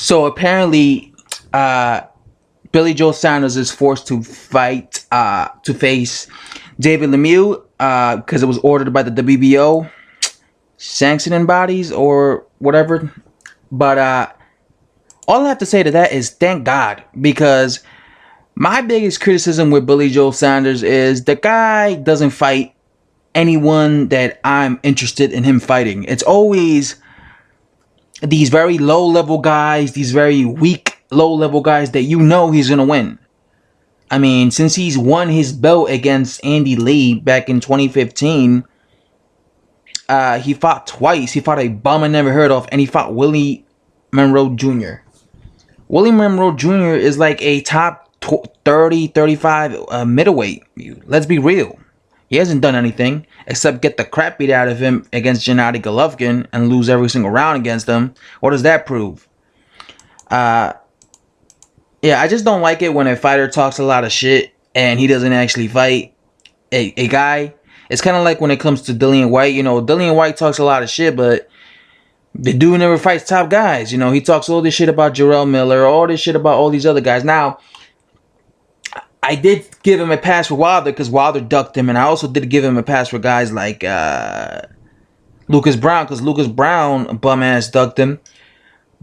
So apparently, Billy Joe Saunders is forced to face David Lemieux because it was ordered by the WBO sanctioning bodies or whatever. But all I have to say to that is thank God, because my biggest criticism with Billy Joe Saunders is the guy doesn't fight anyone that I'm interested in him fighting. It's always these very low level guys, these very weak low level guys that you know he's gonna win. I mean, since he's won his belt against Andy Lee back in 2015, he fought twice. He fought a bum I never heard of, and he fought Willie Monroe Jr. Willie Monroe Jr. is like a top 30, 35 middleweight. Let's be real. He hasn't done anything except get the crap beat out of him against Gennady Golovkin and lose every single round against him. What does that prove? Yeah, I just don't like it when a fighter talks a lot of shit and he doesn't actually fight a guy. It's kind of like when it comes to Dillian White. You know, Dillian White talks a lot of shit, but the dude never fights top guys. You know, he talks all this shit about Jarrell Miller, all this shit about all these other guys. Now, I did give him a pass for Wilder because Wilder ducked him, and I also did give him a pass for guys like Lucas Brown, because Lucas Brown, bum ass, ducked him.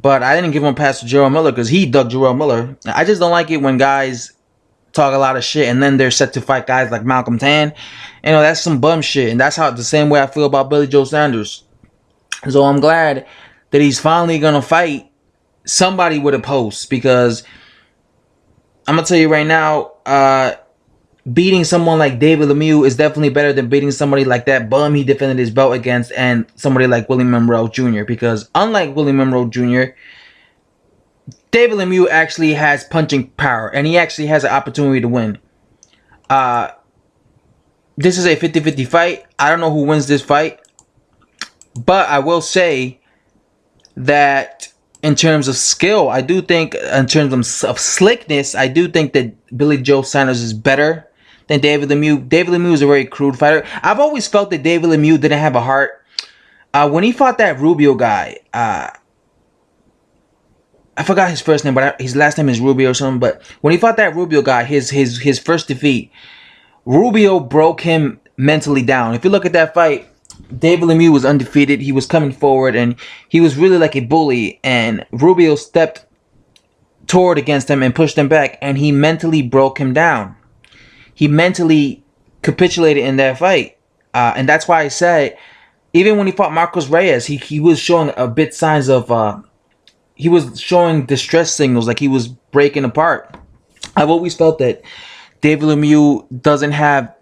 But I didn't give him a pass for Jarrell Miller because he ducked Jarrell Miller. I just don't like it when guys talk a lot of shit and then they're set to fight guys like Malcolm Tan. You know, that's some bum shit, and that's how the same way I feel about Billy Joe Saunders. So I'm glad that he's finally gonna fight somebody with a post, because I'm gonna tell you right now, beating someone like David Lemieux is definitely better than beating somebody like that bum he defended his belt against, and somebody like Willie Monroe Jr. Because unlike Willie Monroe Jr., David Lemieux actually has punching power, and he actually has an opportunity to win. This is a 50-50 fight. I don't know who wins this fight, but I will say that in terms of skill, I do think, in terms of slickness, I do think that Billy Joe Saunders is better than David Lemieux. David Lemieux is a very crude fighter. I've always felt that David Lemieux didn't have a heart. When he fought that Rubio guy, I forgot his first name, but his last name is Rubio or something. But when he fought that Rubio guy, his first defeat, Rubio broke him mentally down. If you look at that fight, David Lemieux was undefeated. He was coming forward, and he was really like a bully. And Rubio stepped toward against him and pushed him back, and he mentally broke him down. He mentally capitulated in that fight, and that's why I said, even when he fought Marcos Reyes, he was showing a bit signs of he was showing distress signals, like he was breaking apart. I've always felt that David Lemieux doesn't have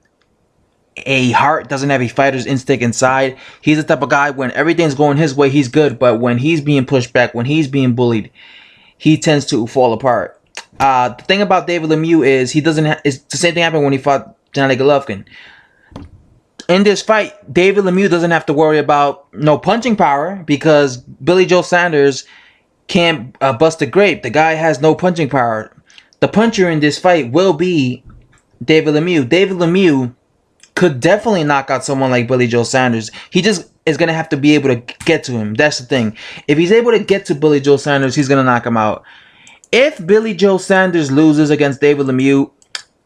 a heart, doesn't have a fighter's instinct inside. He's the type of guy, when everything's going his way, he's good, but when he's being pushed back, when he's being bullied, he tends to fall apart. The thing about David Lemieux is he doesn't. It's the same thing happened when he fought Gennady Golovkin. In this fight, David Lemieux doesn't have to worry about no punching power, because Billy Joe Saunders can't bust a grape. The guy has no punching power. The puncher in this fight will be David Lemieux. David Lemieux could definitely knock out someone like Billy Joe Saunders. He just is going to have to be able to get to him. That's the thing. If he's able to get to Billy Joe Saunders, he's going to knock him out. If Billy Joe Saunders loses against David Lemieux,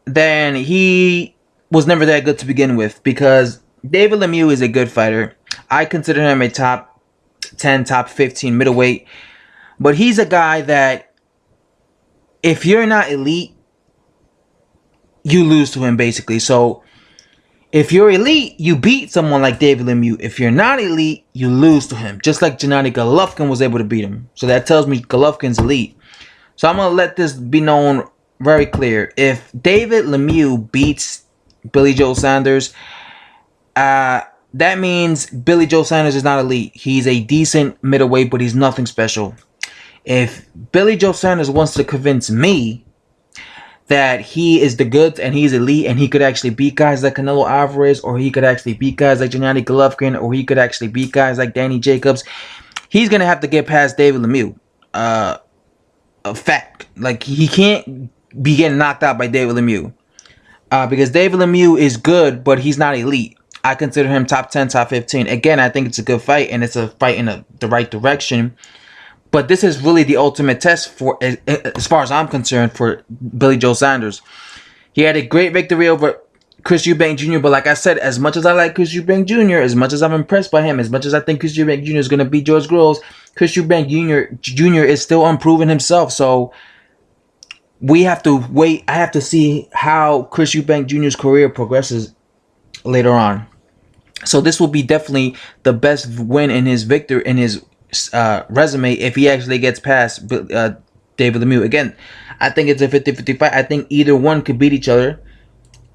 then he was never that good to begin with, because David Lemieux is a good fighter. I consider him a top 10, top 15 middleweight. But he's a guy that, if you're not elite, you lose to him, basically. So if you're elite, you beat someone like David Lemieux. If you're not elite, you lose to him. Just like Gennady Golovkin was able to beat him. So that tells me Golovkin's elite. So I'm going to let this be known very clear. If David Lemieux beats Billy Joe Saunders, that means Billy Joe Saunders is not elite. He's a decent middleweight, but he's nothing special. If Billy Joe Saunders wants to convince me that he is the goods and he's elite and he could actually beat guys like Canelo Alvarez, or he could actually beat guys like Gennady Golovkin, or he could actually beat guys like Danny Jacobs, he's going to have to get past David Lemieux. A fact. Like, he can't be getting knocked out by David Lemieux. Because David Lemieux is good, but he's not elite. I consider him top 10, top 15. Again, I think it's a good fight, and it's a fight in the right direction. But this is really the ultimate test for, as far as I'm concerned, for Billy Joe Saunders. He had a great victory over Chris Eubank Jr. But like I said, as much as I like Chris Eubank Jr., as much as I'm impressed by him, as much as I think Chris Eubank Jr. is going to beat George Groves, Chris Eubank Jr. is still unproven himself. So we have to wait. I have to see how Chris Eubank Jr.'s career progresses later on. So this will be definitely the best win in his resume if he actually gets past David Lemieux. Again, I think it's a 50-50 fight. I think either one could beat each other.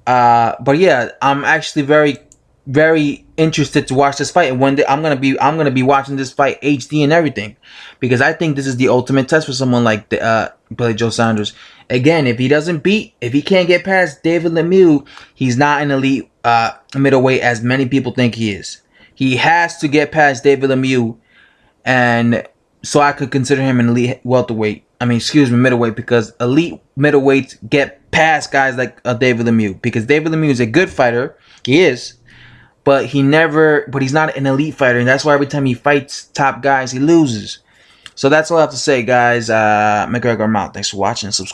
But yeah, I'm actually very, very interested to watch this fight. And one day I'm gonna be watching this fight HD and everything, because I think this is the ultimate test for someone like Billy Joe Saunders. Again, if he can't get past David Lemieux, he's not an elite middleweight as many people think he is. He has to get past David Lemieux, and so I could consider him an elite welterweight. Middleweight, because elite middleweights get past guys like David Lemieux, because David Lemieux is a good fighter. He is, but he's not an elite fighter, and that's why every time he fights top guys, he loses. So that's all I have to say, guys. McGregor, I'm out. Thanks for watching and subscribe.